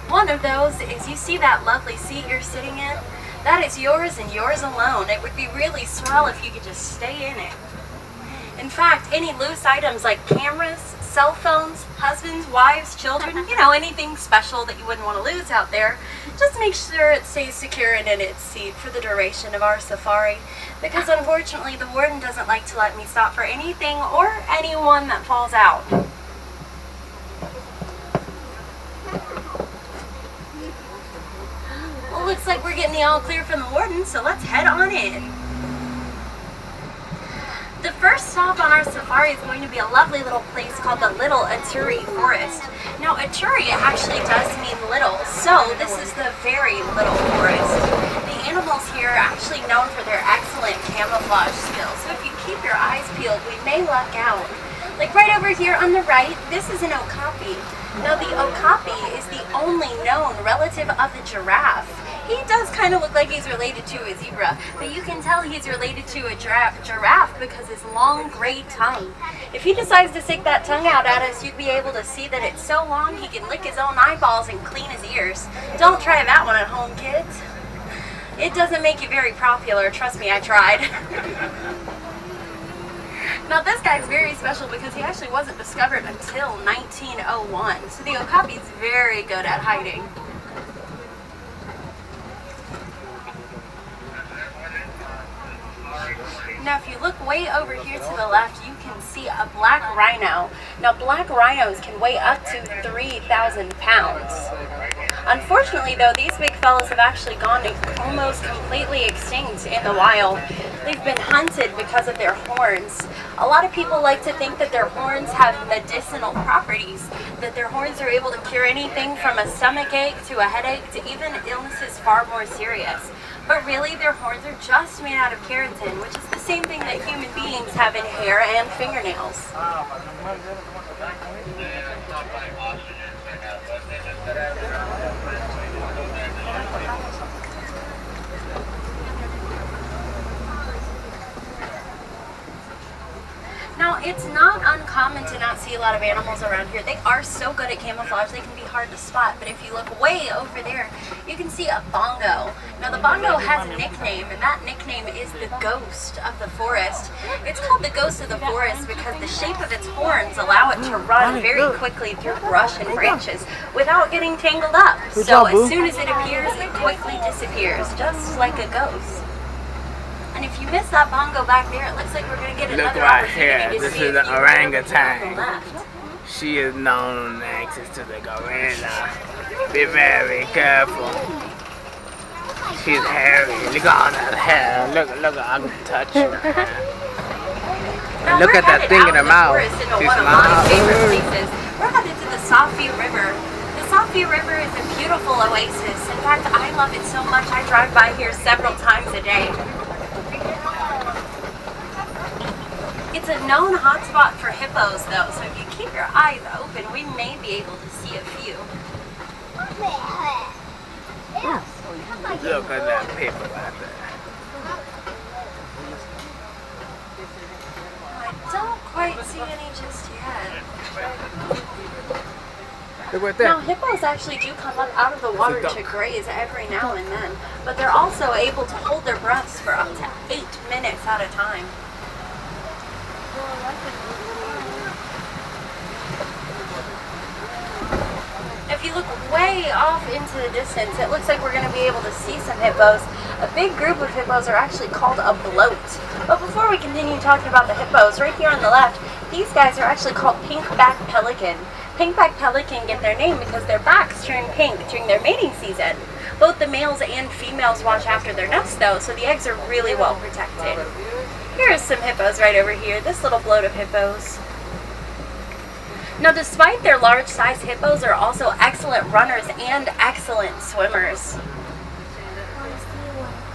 One of those is, you see that lovely seat you're sitting in? That is yours and yours alone. It would be really swell if you could just stay in it. In fact, any loose items like cameras, cell phones, husbands, wives, children, anything special that you wouldn't want to lose out there, just make sure it stays secure and in its seat for the duration of our safari. Because unfortunately, the warden doesn't like to let me stop for anything or anyone that falls out. Well, looks like we're getting the all clear from the warden, so let's head on in. The first stop on our safari is going to be a lovely little place called the Little Ituri Forest. Now, Ituri actually does mean little, so this is the very little forest. The animals here are actually known for their excellent camouflage skills, so if you keep your eyes peeled, we may luck out. Like right over here on the right, this is an okapi. Now, the okapi is the only known relative of the giraffe. He does kind of look like he's related to a zebra, but you can tell he's related to a giraffe because his long gray tongue. If he decides to stick that tongue out at us, you'd be able to see that it's so long he can lick his own eyeballs and clean his ears. Don't try that one at home, kids. It doesn't make you very popular, trust me, I tried. Now, this guy's very special because he actually wasn't discovered until 1901, so the okapi's very good at hiding. Now, if you look way over here to the left, you can see a black rhino. Now, black rhinos can weigh up to 3,000 pounds. Unfortunately, though, these big fellas have actually gone almost completely extinct in the wild. They've been hunted because of their horns. A lot of people like to think that their horns have medicinal properties, that their horns are able to cure anything from a stomach ache to a headache to even illnesses far more serious. But really, their horns are just made out of keratin, which is the same thing that human beings have in hair and fingernails. Now, it's not uncommon to not see a lot of animals around here. They are so good at camouflage, they can be hard to spot. But if you look way over there, you can see a bongo. Now, the bongo has a nickname, and that nickname is the ghost of the forest. It's called the ghost of the forest because the shape of its horns allow it to run very quickly through brush and branches without getting tangled up. So as soon as it appears, it quickly disappears, just like a ghost. And if you miss that bongo back there, it looks like we're going to get another opportunity to this see is the orangutan. left. She is known next to the gorilla. Be very careful. She's hairy. Look at all that hair. Look, I can touch her. Now, look at that thing in her mouth. She's one of my favorite places. We're headed to the Safi River. The Safi River is a beautiful oasis. In fact, I love it so much I drive by here several times a day. It's a known hotspot for hippos, though, so if you keep your eyes open, we may be able to see a few. Look at that paper right there. I don't quite see any just yet. Look right there. Now, hippos actually do come up out of the water to graze every now and then, but they're also able to hold their breaths for up to 8 minutes at a time. If you look way off into the distance, it looks like we're going to be able to see some hippos. A big group of hippos are actually called a bloat. But before we continue talking about the hippos, right here on the left, these guys are actually called pink-back pelican. Pink-back pelican get their name because their backs turn pink during their mating season. Both the males and females watch after their nest, though, so the eggs are really well protected. Here are some hippos right over here, this little bloat of hippos. Now, despite their large size, hippos are also excellent runners and excellent swimmers.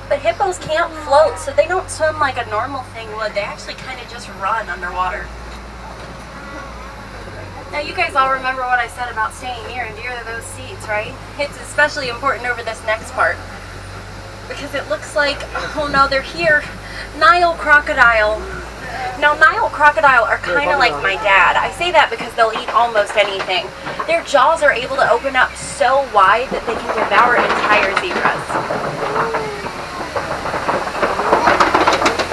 But hippos can't float, so they don't swim like a normal thing would. They actually kind of just run underwater. Now, you guys all remember what I said about staying near and dear to those seats, right? It's especially important over this next part, because it looks like, oh no, they're here. Nile crocodile. Now, Nile crocodile are kind of like my dad. I say that because they'll eat almost anything. Their jaws are able to open up so wide that they can devour entire zebras.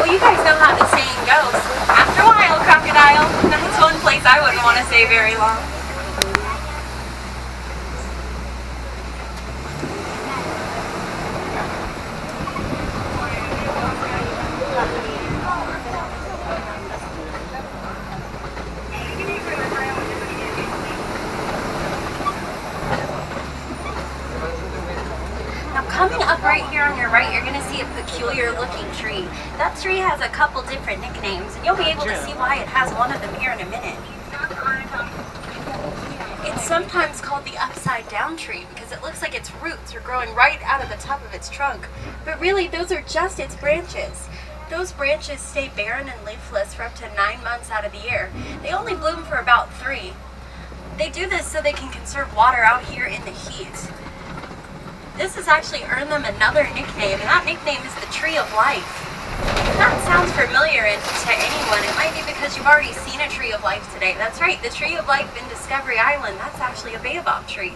Well, you guys know how the saying goes. After a while, crocodile. That's one place I wouldn't want to stay very long. Coming up right here on your right, you're going to see a peculiar looking tree. That tree has a couple different nicknames, and you'll be able to see why it has one of them here in a minute. It's sometimes called the upside down tree because it looks like its roots are growing right out of the top of its trunk. But really, those are just its branches. Those branches stay barren and leafless for up to 9 months out of the year. They only bloom for about 3. They do this so they can conserve water out here in the heat. This has actually earned them another nickname, and that nickname is the Tree of Life. If that sounds familiar to anyone, it might be because you've already seen a Tree of Life today. That's right, the Tree of Life in Discovery Island, that's actually a baobab tree.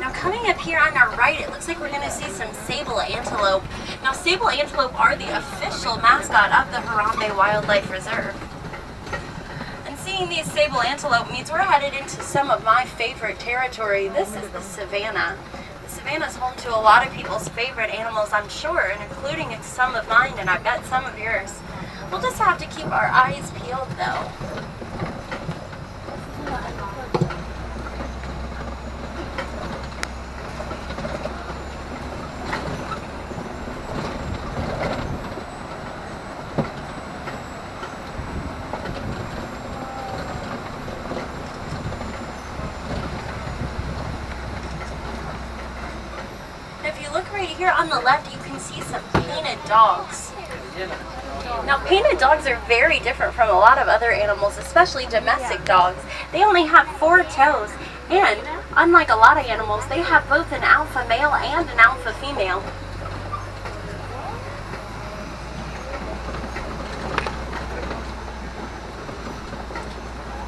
Now coming up here on our right, it looks like we're going to see some sable antelope. Now sable antelope are the official mascot of the Harambe Wildlife Reserve. Seeing these sable antelope means we're headed into some of my favorite territory. This is the savannah. The savannah is home to a lot of people's favorite animals, I'm sure, and including some of mine, and I bet some of yours. We'll just have to keep our eyes peeled, though. Here on the left, you can see some painted dogs. Now, painted dogs are very different from a lot of other animals, especially domestic dogs. They only have 4 toes, and unlike a lot of animals, they have both an alpha male and an alpha female.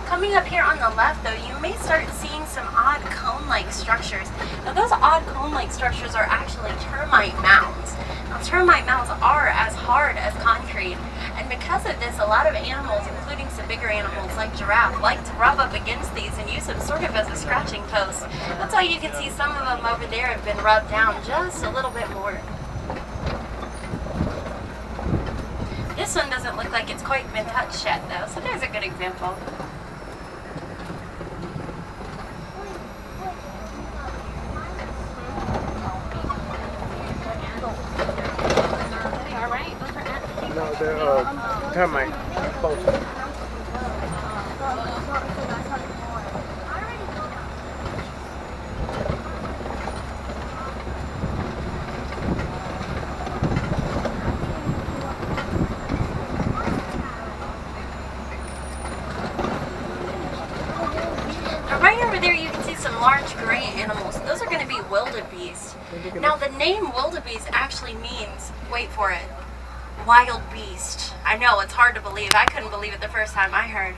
Coming up here on the left, though, you may start seeing some odd cone-like structures. Now, those odd cone-like structures are actually termite mounds. Now, termite mounds are as hard as concrete, and because of this, a lot of animals, including some bigger animals like giraffe, like to rub up against these and use them sort of as a scratching post. That's why you can see some of them over there have been rubbed down just a little bit more. This one doesn't look like it's quite been touched yet, though, so there's a good example. No, they're termite. Both. Now, right over there, you can see some large gray animals. Those are going to be wildebeest. Now, the name wildebeest actually means, wait for it, wild beast. I know, it's hard to believe. I couldn't believe it the first time I heard.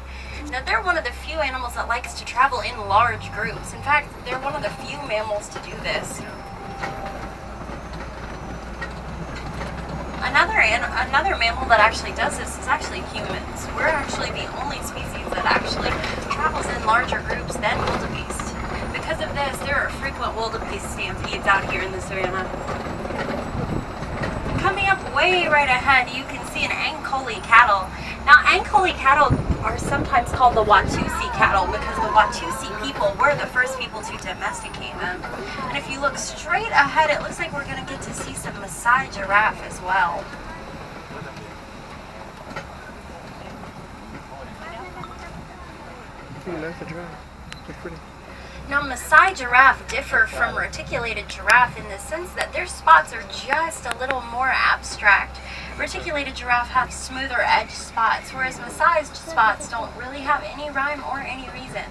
Now, they're one of the few animals that likes to travel in large groups. In fact, they're one of the few mammals to do this. Another mammal that actually does this is actually humans. We're actually the only species that actually travels in larger groups than wildebeest. Because of this, there are frequent wildebeest stampedes out here in the savannah. Coming up way right ahead, you can see an Ankole cattle. Now, Ankole cattle are sometimes called the Watusi cattle because the Watusi people were the first people to domesticate them. And if you look straight ahead, it looks like we're going to get to see some Maasai giraffe as well. That's a giraffe. They're pretty. Now, Maasai giraffe differ from reticulated giraffe in the sense that their spots are just a little more abstract. Reticulated giraffe have smoother edge spots, whereas Maasai's spots don't really have any rhyme or any reason.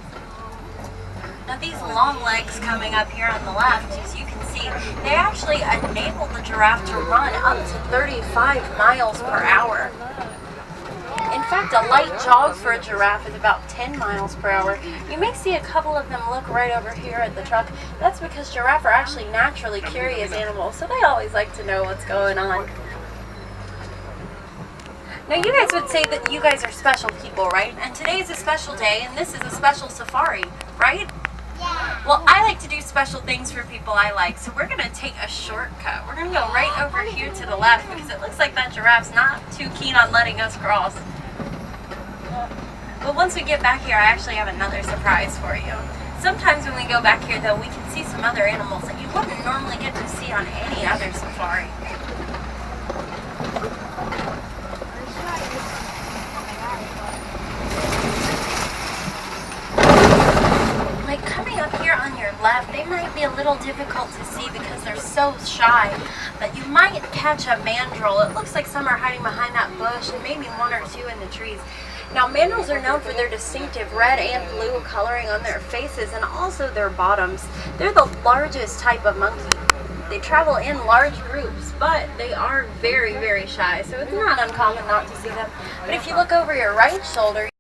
Now these long legs coming up here on the left, as you can see, they actually enable the giraffe to run up to 35 miles per hour. In fact, a light jog for a giraffe is about 10 miles per hour. You may see a couple of them look right over here at the truck. That's because giraffes are actually naturally curious animals, so they always like to know what's going on. Now you guys would say that you guys are special people, right? And today is a special day, and this is a special safari, right? Yeah. Well, I like to do special things for people I like, so we're going to take a shortcut. We're going to go right over here to the left because it looks like that giraffe's not too keen on letting us cross. But once we get back here, I actually have another surprise for you. Sometimes when we go back here, though, we can see some other animals that you wouldn't normally get to see on any other safari. Like coming up here on your left, they might be a little difficult to see because they're so shy, but you might catch a mandrill. It looks like some are hiding behind that bush and maybe one or two in the trees. Now mandrills are known for their distinctive red and blue coloring on their faces and also their bottoms. They're the largest type of monkey. They travel in large groups, but they are very, very shy, so it's not uncommon not to see them. But if you look over your right shoulder,